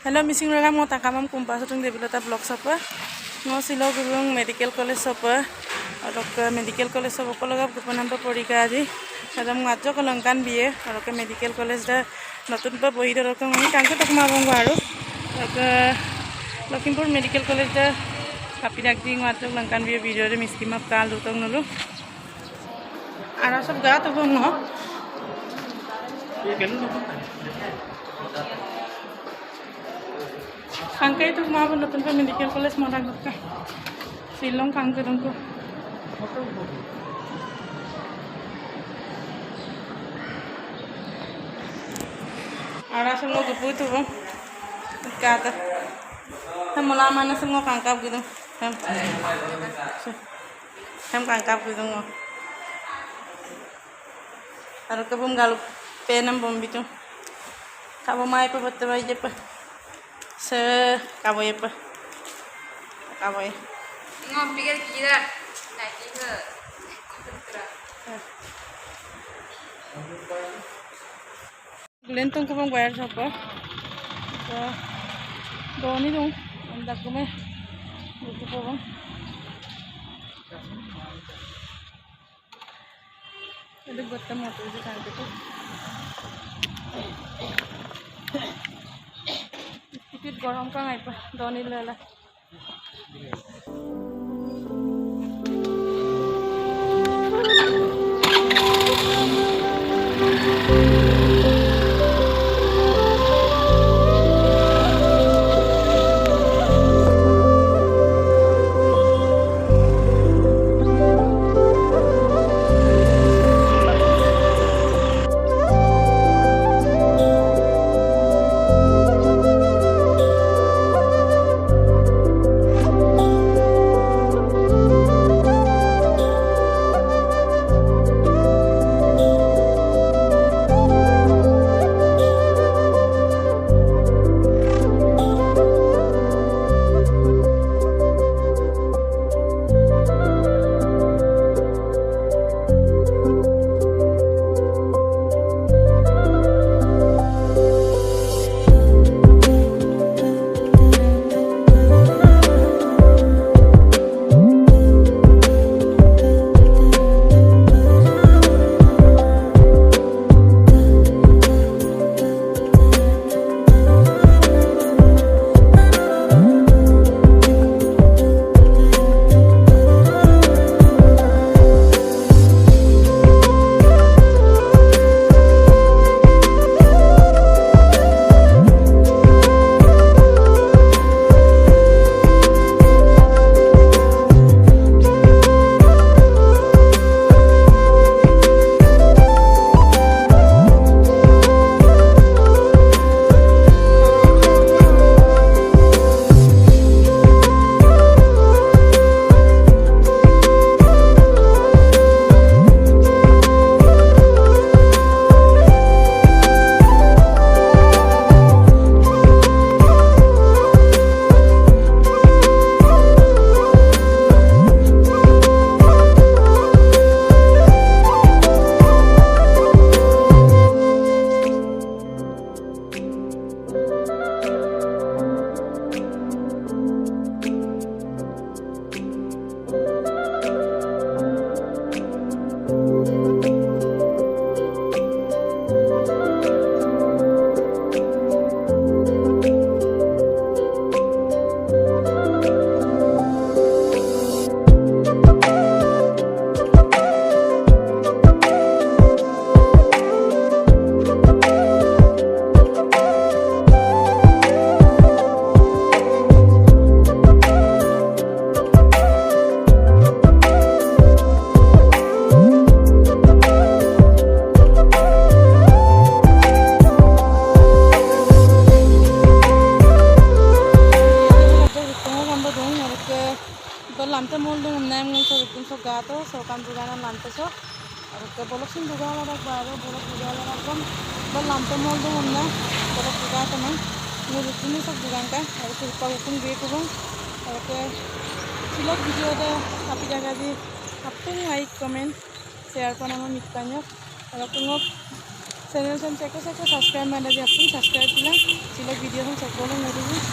Hello, missing raga mo takamam kumpasutong debilata blog sapa. Mo silo gubung medical college sapa. Arok medical college sapa kologap gupanam pa porika aji. Kadam ngajo kolongkan biye. Arok medical college da notun pa bohi da rokang ani tangke tok mabong baru. Arok Lakhimpur medical college da kapi dakdi ngajo kolongkan biye video re miski map kal dutong nulu. Ara sob ga to bong no. Kangkai itu mau nonton pe medical college mau tangkap ka silong kangkai dongku ara semua gupu tu bang kata semula mana semua kangkap gitu kangkap gitu ngo ara kabum galu penam bom bitu kabo mai pa batte bai je pa kaboy pa kaboy ngom pikir kira naik ke lentong ko bang bayar sapa doni dong andak ko me buku ko bang ada batta motor je tangke to Ikut gorong ka ngai pa doni lela lamte mol dum nem ngul so bikin so gato so kam dugana lamte so ke bolok sin dugala rak baro bolok dugala rak bam bal lamte mol dum na bolok dugata man ngul bikin so duganka ar ke pa hukum ge ko bang ar ke silok video da api jaga di apung like comment share panama mitkanyo ar ke ngok channel check subscribe मार दी अपन सब्सक्राइब दिला वीडियो सब सब नोटिफिकेशन